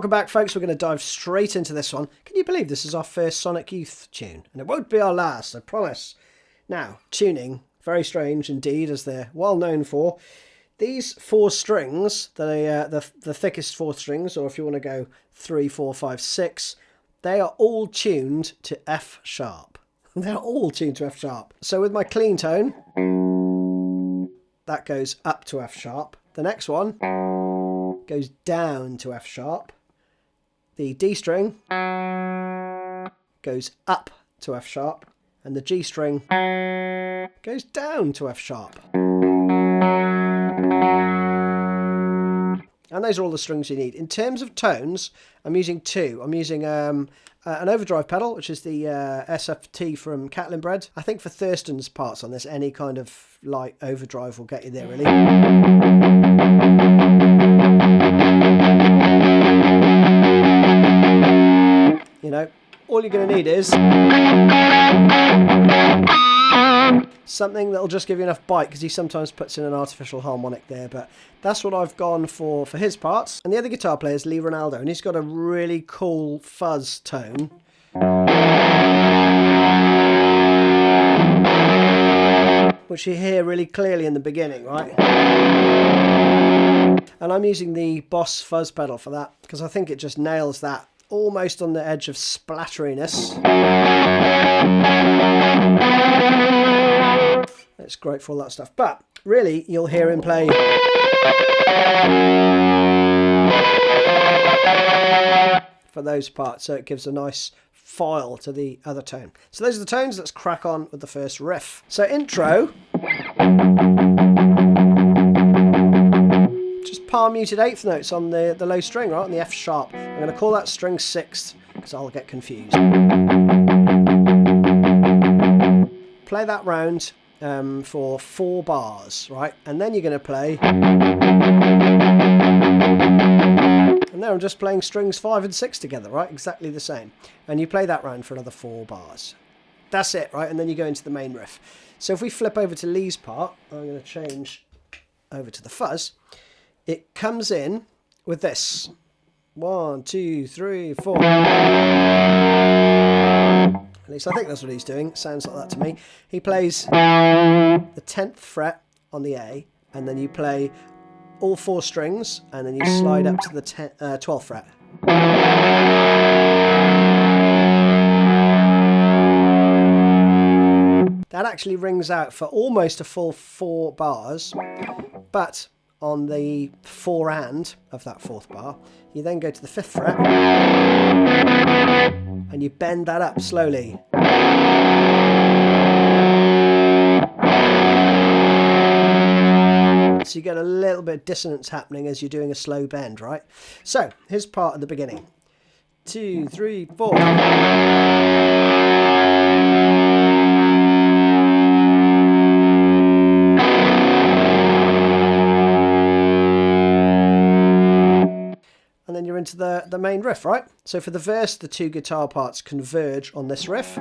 welcome back, folks. We're going to dive straight into this one. Can you believe this is our first Sonic Youth tune? And it won't be our last, I promise. Now, tuning, very strange indeed, as they're well known for. These 4 strings, the thickest 4 strings, or if you want to go 3, 4, 5, 6, they are all tuned to F sharp. They're all tuned to F sharp. So with my clean tone, that goes up to F sharp. The next one goes down to F sharp. The D string goes up to F sharp. And the G string goes down to F sharp. And those are all the strings you need. In terms of tones, I'm using 2. I'm using an overdrive pedal, which is the SFT from Catlin Bread. I think for Thurston's parts on this, any kind of light overdrive will get you there, really. You know, all you're going to need is something that'll just give you enough bite, because he sometimes puts in an artificial harmonic there, but that's what I've gone for his parts. And the other guitar player is Lee Ronaldo, and he's got a really cool fuzz tone. Which you hear really clearly in the beginning, right? And I'm using the Boss fuzz pedal for that, because I think it just nails that, almost on the edge of splatteriness. It's great for all that stuff, but really you'll hear him play for those parts, so it gives a nice file to the other tone. So those are the tones. Let's crack on with the first riff. So intro, just palm muted 8th notes on the low string, right, on the F sharp. I'm going to call that string 6th because I'll get confused. Play that round for 4 bars, right? And then you're going to play. And there I'm just playing strings 5 and 6 together, right? Exactly the same. And you play that round for another 4 bars. That's it, right? And then you go into the main riff. So if we flip over to Lee's part, I'm going to change over to the fuzz. It comes in with this. 1, 2, 3, 4. At least I think that's what he's doing. Sounds like that to me. He plays the 10th fret on the A, and then you play all 4 strings, and then you slide up to the 12th fret. That actually rings out for almost a full 4 bars, but on the 4 and of that 4th bar, you then go to the 5th fret, and you bend that up slowly. So you get a little bit of dissonance happening as you're doing a slow bend, right? So here's part at the beginning. 2, 3, 4. And then you're into the main riff, right? So for the verse, the 2 guitar parts converge on this riff.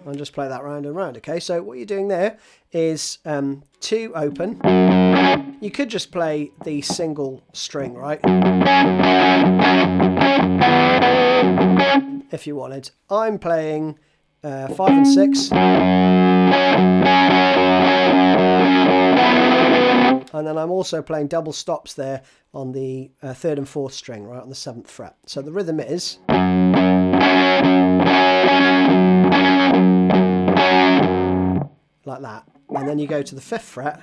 And just play that round and round, okay? So what you're doing there is 2 open. You could just play the single string, right? If you wanted. I'm playing 5 and 6. And then I'm also playing double stops there on the 3rd and 4th string, right, on the 7th fret. So the rhythm is... like that. And then you go to the 5th fret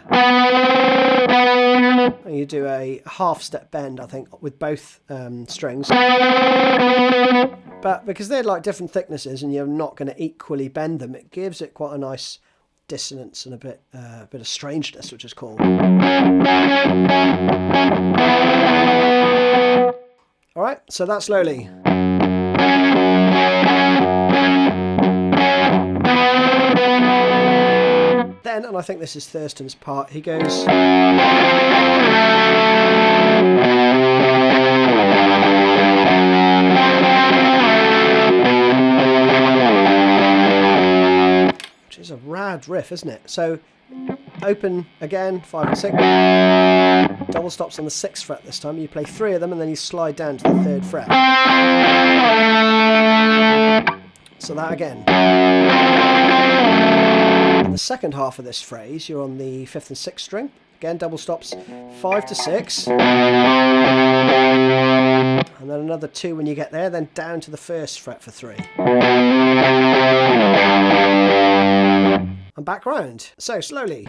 and you do a half step bend, I think, with both strings. But because they're like different thicknesses and you're not going to equally bend them, it gives it quite a nice dissonance and a bit of strangeness, which is cool. Alright, so that slowly. Then, and I think this is Thurston's part, he goes... which is a rad riff, isn't it? So open again, 5 and 6. Double stops on the 6th fret this time. You play 3 of them and then you slide down to the 3rd fret. So that again. In the second half of this phrase, you're on the 5th and 6th string. Again, double stops 5 to 6. And then another 2 when you get there, then down to the 1st fret for 3. And back round. So slowly.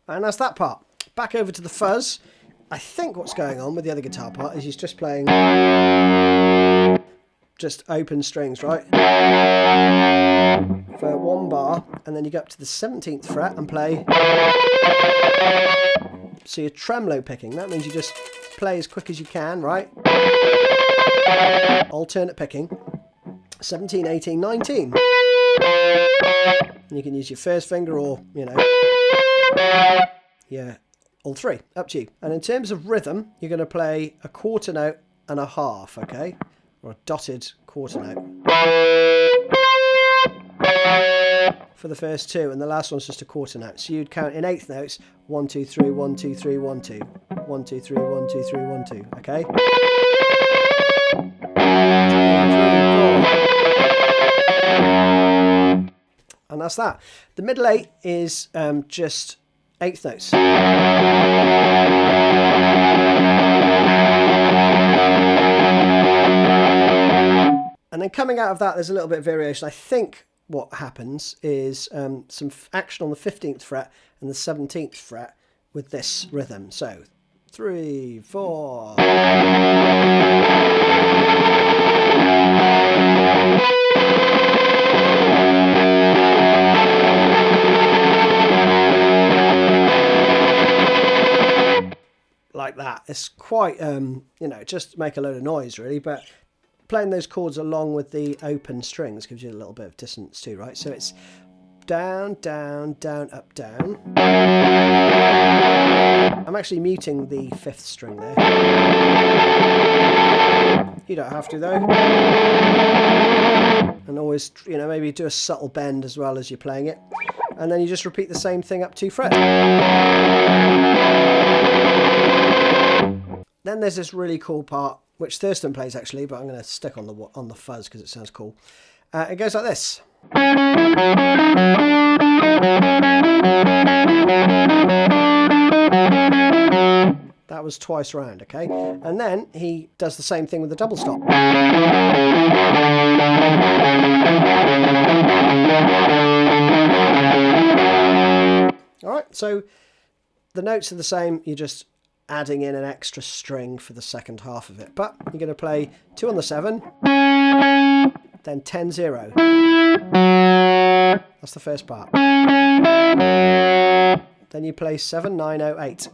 And that's that part. Back over to the fuzz. I think what's going on with the other guitar part is he's just playing just open strings, right? For 1 bar, and then you go up to the 17th fret and play. So you're tremolo picking. That means you just play as quick as you can, right? Alternate picking. 17, 18, 19. And you can use your first finger or, you know, yeah, all 3, up to you. And in terms of rhythm, you're going to play a quarter note and a half, okay? Or a dotted quarter note. For the first 2, and the last one's just a quarter note. So you'd count in 8th notes, 1, 2, 3, 1, 2, 3, 1, 2. 1, 2, 3, 1, 2, 3, 1, 2, okay? 2, 3, 4. And that's that. The middle 8 is just 8th notes. And then coming out of that, there's a little bit of variation. I think what happens is some action on the 15th fret and the 17th fret with this rhythm. So 3, 4. Like that. It's quite, you know, just make a load of noise really, but playing those chords along with the open strings gives you a little bit of dissonance too, right? So it's down, down, down, up, down. I'm actually muting the 5th string there. You don't have to though. And always, you know, maybe do a subtle bend as well as you're playing it. And then you just repeat the same thing up 2 frets. Then there's this really cool part, which Thurston plays actually, but I'm going to stick on the fuzz because it sounds cool. It goes like this. That was twice round, okay? And then he does the same thing with the double stop. All right, so the notes are the same, you're just adding in an extra string for the second half of it. But you're going to play 2 on the 7, then 10, 0. That's the first part. Then you play 7, 9, 0, 8.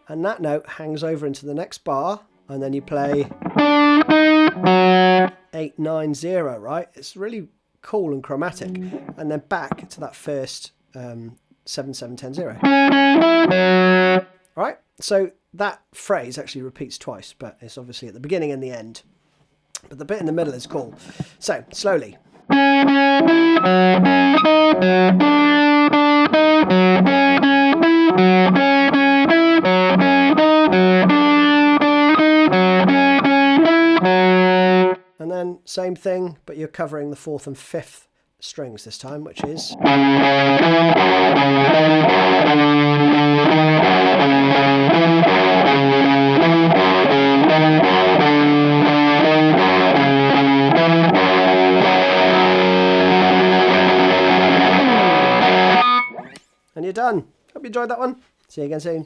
And that note hangs over into the next bar, and then you play 8, 9, 0, right? It's really cool and chromatic. And then back to that first 7, 7, 10, 0. All right, so that phrase actually repeats twice, but it's obviously at the beginning and the end. But the bit in the middle is cool. So, slowly. And then same thing, but you're covering the 4th and 5th strings this time, which is... And you're done. Hope you enjoyed that one. See you again soon.